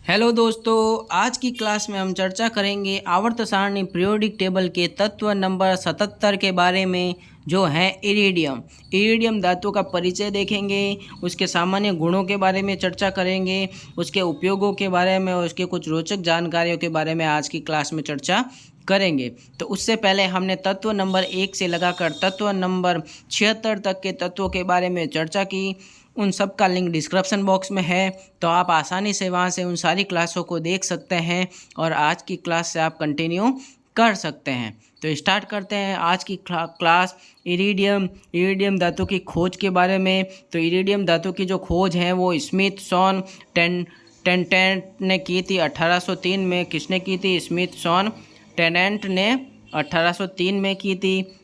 Hello दोस्तों, आज की क्लास में हम चर्चा करेंगे आवर्त सारणी पीरियोडिक टेबल के तत्व नंबर 77 के बारे में, जो है इरिडियम। इरिडियम धातु का परिचय देखेंगे, उसके सामान्य गुणों के बारे में चर्चा करेंगे, उसके उपयोगों के बारे में और उसके कुछ रोचक जानकारियों के बारे में आज की क्लास में चर्चा करेंगे। तो उससे पहले हमने तत्व नंबर 1 से लगाकर तत्व नंबर 76 तक के तत्वों के बारे में चर्चा की। उन सब का लिंक डिस्क्रिप्शन बॉक्स में है, तो आप आसानी से वहां से उन सारी क्लासों को देख सकते हैं और आज की क्लास से आप कंटिन्यू कर सकते हैं। तो स्टार्ट करते हैं आज की क्लास इरिडियम धातु की खोज के बारे में। तो इरिडियम धातु की जो खोज है वो स्मिथसोन टेनेंट ने की थी 1803 में। किसने की थी? स्मिथसोन टेनेंट ने 1803 में की थी।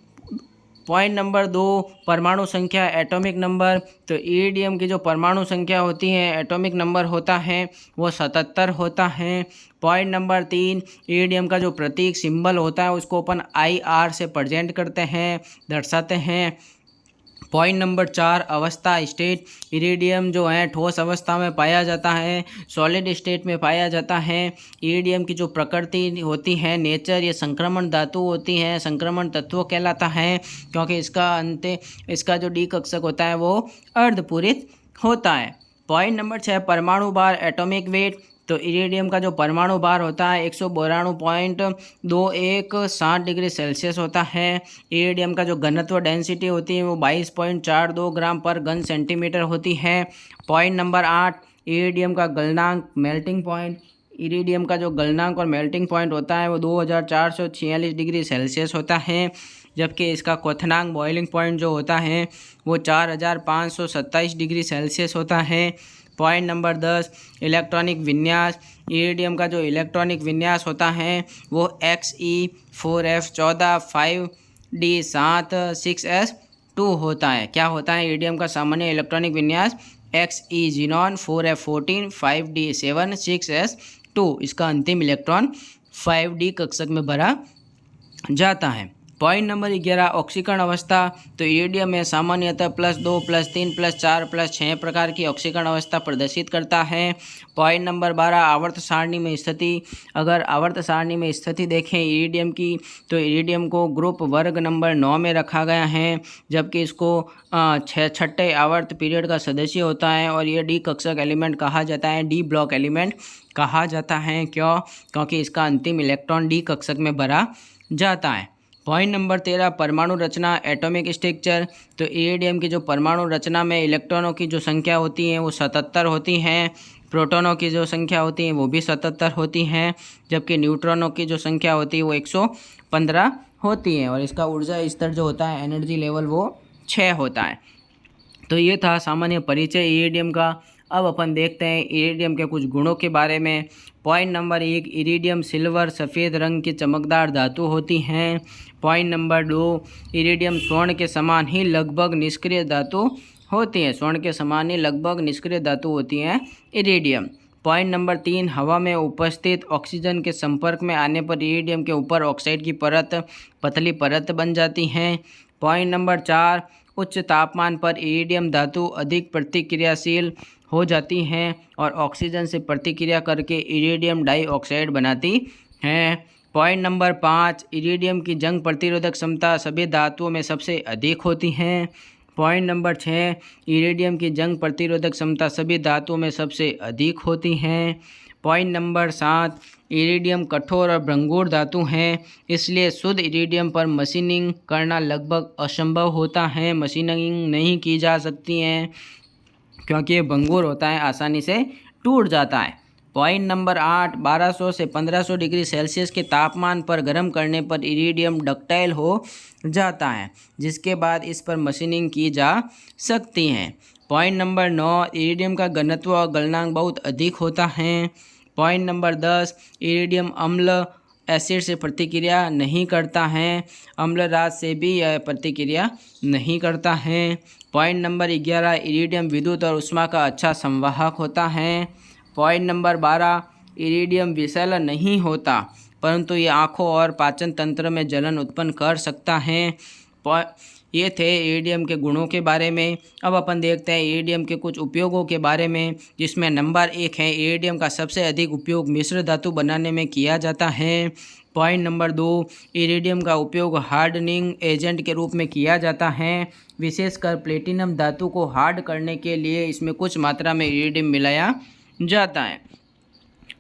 पॉइंट नंबर 2, परमाणु संख्या एटॉमिक नंबर। तो इरिडियम की जो परमाणु संख्या होती है, एटॉमिक नंबर होता है, वो 77 होता है। पॉइंट नंबर 3, इरिडियम का जो प्रतीक सिंबल होता है उसको अपन IR से प्रेजेंट करते हैं, दर्शाते हैं। पॉइंट नंबर 4, अवस्था स्टेट। इरिडियम जो है ठोस अवस्था में पाया जाता है, सॉलिड स्टेट में पाया जाता है। इरिडियम की जो प्रकृति होती है, नेचर, ये संक्रमण धातु होती है, संक्रमण तत्व कहलाता है, क्योंकि इसका जो डी कक्षक होता है वो अर्धपूरित होता है। पॉइंट नंबर 6, परमाणु भार एटॉमिक वेट। तो इरिडियम का जो परमाणु भार होता है 192.21 60 डिग्री सेल्सियस होता है। इरिडियम का जो घनत्व डेंसिटी होती है वो 22.42 ग्राम पर घन सेंटीमीटर होती है। पॉइंट नंबर 8, इरिडियम का गलनांक मेल्टिंग पॉइंट। इरिडियम का जो गलनांक और मेल्टिंग पॉइंट होता है वो 2446 डिग्री सेल्सियस होता है, जबकि इसका क्वथनांक बॉइलिंग पॉइंट जो होता है वो 4527 डिग्री सेल्सियस होता है। पॉइंट नंबर 10, इलेक्ट्रॉनिक विन्यास। इरिडियम का जो इलेक्ट्रॉनिक विन्यास होता है वो Xe4f14 5d7 6s2 होता है। क्या होता है इरिडियम का सामान्य इलेक्ट्रॉनिक विन्यास? Xe xenon 4f14 5d7 6s2। इसका अंतिम इलेक्ट्रॉन 5d कक्षक में भरा जाता है। पॉइंट नंबर 11, ऑक्सीकरण अवस्था। तो इरिडियम में सामान्यतः +2 +3 +4 +6 प्रकार की ऑक्सीकरण अवस्था प्रदर्शित करता है। पॉइंट नंबर 12, आवर्त सारणी में स्थिति। अगर आवर्त सारणी में स्थिति देखें इरिडियम की, तो इरिडियम को ग्रुप वर्ग नंबर 9 में रखा गया है, जबकि इसको छठे आवर्त पीरियड का सदस्य होता है और ये डी कक्षक एलिमेंट कहा जाता है, डी ब्लॉक एलिमेंट कहा जाता है। क्योंकि इसका अंतिम इलेक्ट्रॉन डी कक्षक में भरा जाता है। पॉइंट नंबर 13, परमाणु रचना एटॉमिक स्ट्रक्चर। तो इरिडियम की जो परमाणु रचना में इलेक्ट्रॉनों की जो संख्या होती है वो 77 होती हैं, प्रोटॉनों की जो संख्या होती है वो भी 77 होती हैं, जबकि न्यूट्रॉनों की जो संख्या होती है वो 115 होती है और इसका ऊर्जा स्तर जो होता है, एनर्जी लेवल, वो 6 होता है। तो ये था सामान्य परिचय इरिडियम का। अब अपन देखते हैं इरिडियम के कुछ गुणों के बारे में। पॉइंट नंबर 1, इरिडियम सिल्वर सफ़ेद रंग की चमकदार धातु होती हैं। पॉइंट नंबर 2, इरिडियम स्वर्ण के समान ही लगभग निष्क्रिय धातु होती है। स्वर्ण के समान ही लगभग निष्क्रिय धातु होती हैं इरिडियम। पॉइंट नंबर 3, हवा में उपस्थित ऑक्सीजन के संपर्क में आने पर इरिडियम के ऊपर ऑक्साइड की परत, पतली परत बन जाती हैं। पॉइंट नंबर 4, उच्च तापमान पर इरिडियम धातु अधिक प्रतिक्रियाशील हो जाती हैं और ऑक्सीजन से प्रतिक्रिया करके इरिडियम डाइऑक्साइड बनाती हैं। पॉइंट नंबर 5, इरिडियम की जंग प्रतिरोधक क्षमता सभी धातुओं में सबसे अधिक होती हैं। पॉइंट नंबर 6, इरिडियम की जंग प्रतिरोधक क्षमता सभी धातुओं में सबसे अधिक होती हैं। पॉइंट नंबर 7, इरिडियम कठोर और भंगुर धातु हैं, इसलिए शुद्ध इरिडियम पर मशीनिंग करना लगभग असंभव होता है। मशीनिंग नहीं की जा सकती हैं क्योंकि ये भंगुर होता है, आसानी से टूट जाता है। पॉइंट नंबर 8, 1200 से 1500 डिग्री सेल्सियस के तापमान पर गर्म करने पर इरिडियम डक्टाइल हो जाता है, जिसके बाद इस पर मशीनिंग की जा सकती है। पॉइंट नंबर 9, इरिडियम का घनत्व और गलनांक बहुत अधिक होता है। पॉइंट नंबर 10, इरिडियम अम्ल एसिड से प्रतिक्रिया नहीं करता है, अम्ल राज से भी यह प्रतिक्रिया नहीं करता है। पॉइंट नंबर 11, इरिडियम विद्युत और ऊष्मा का अच्छा संवाहक होता है। पॉइंट नंबर 12, इरिडियम विषैला नहीं होता, परंतु ये आँखों और पाचन तंत्र में जलन उत्पन्न कर सकता है। ये थे इरिडियम के गुणों के बारे में। अब अपन देखते हैं इरिडियम के कुछ उपयोगों के बारे में, जिसमें नंबर 1 है इरिडियम का सबसे अधिक उपयोग मिश्र धातु बनाने में किया जाता है। पॉइंट नंबर 2, इरिडियम का उपयोग हार्डनिंग एजेंट के रूप में किया जाता है। विशेषकर प्लेटिनम धातु को हार्ड करने के लिए इसमें कुछ मात्रा में इरिडियम मिलाया जाता है।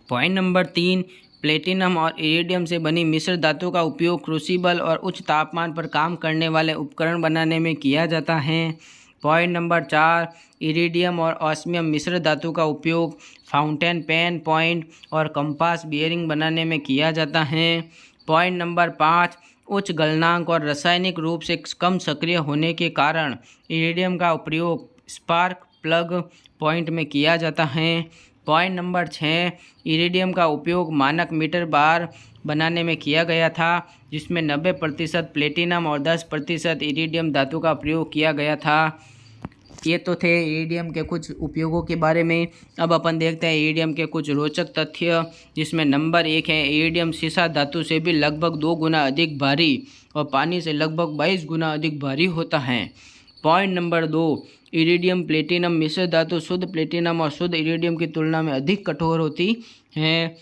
पॉइंट नंबर 3, प्लेटिनम और इरिडियम से बनी मिश्र धातु का उपयोग क्रूसिबल और उच्च तापमान पर काम करने वाले उपकरण बनाने में किया जाता है। पॉइंट नंबर 4, इरिडियम और ऑस्मियम मिश्र धातु का उपयोग फाउंटेन पेन, पॉइंट और कंपास बियरिंग बनाने में किया जाता है। पॉइंट नंबर 5, उच्च गलनांक और रासायनिक रूप से कम सक्रिय होने के कारण इरिडियम का प्रयोग स्पार्क प्लग पॉइंट में किया जाता है। पॉइंट नंबर 6, इरिडियम का उपयोग मानक मीटर बार बनाने में किया गया था, जिसमें 90% प्लेटिनम और 10% इरिडियम धातु का प्रयोग किया गया था। ये तो थे इरिडियम के कुछ उपयोगों के बारे में। अब अपन देखते हैं इरिडियम के कुछ रोचक तथ्य, जिसमें नंबर 1 है इरिडियम सीसा धातु से भी लगभग 2 गुना अधिक भारी और पानी से लगभग 22 गुना अधिक भारी होता है। पॉइंट नंबर 2, इरिडियम प्लेटिनम मिश्र धातु शुद्ध प्लेटिनम और शुद्ध इरिडियम की तुलना में अधिक कठोर होती है।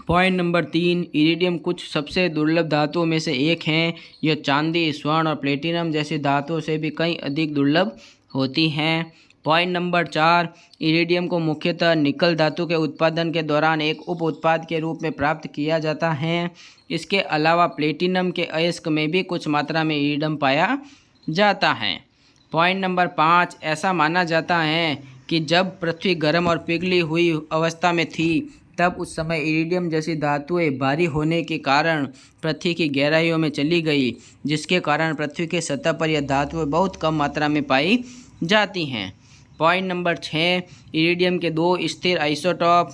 पॉइंट नंबर 3, इरिडियम कुछ सबसे दुर्लभ धातुओं में से एक है। यह चांदी, स्वर्ण और प्लेटिनम जैसी धातुओं से भी कहीं अधिक दुर्लभ होती हैं। पॉइंट नंबर 4, इरिडियम को मुख्यतः निकल धातु के उत्पादन के दौरान एक उप उत्पाद के रूप में प्राप्त किया जाता है। इसके अलावा प्लेटिनम के अयस्क में भी कुछ मात्रा में इरिडियम पाया जाता है। पॉइंट नंबर 5, ऐसा माना जाता है कि जब पृथ्वी गर्म और पिघली हुई अवस्था में थी, तब उस समय इरिडियम जैसी धातुएं भारी होने के कारण पृथ्वी की गहराइयों में चली गई, जिसके कारण पृथ्वी के सतह पर यह धातुएं बहुत कम मात्रा में पाई जाती हैं। पॉइंट नंबर 6, इरिडियम के 2 स्थिर आइसोटॉप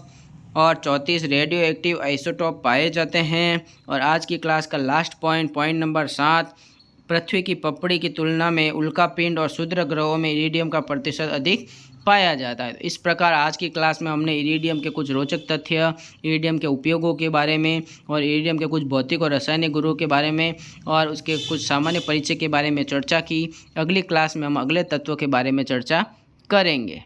और 34 रेडियो एक्टिव आइसोटॉप पाए जाते हैं। और आज की क्लास का लास्ट पॉइंट नंबर 7, पृथ्वी की पपड़ी की तुलना में उल्कापिंड और क्षुद्र ग्रहों में इरिडियम का प्रतिशत अधिक पाया जाता है। इस प्रकार आज की क्लास में हमने इरिडियम के कुछ रोचक तथ्य, इरिडियम के उपयोगों के बारे में और इरिडियम के कुछ भौतिक और रासायनिक गुणों के बारे में और उसके कुछ सामान्य परिचय के बारे में चर्चा की। अगली क्लास में हम अगले तत्वों के बारे में चर्चा करेंगे।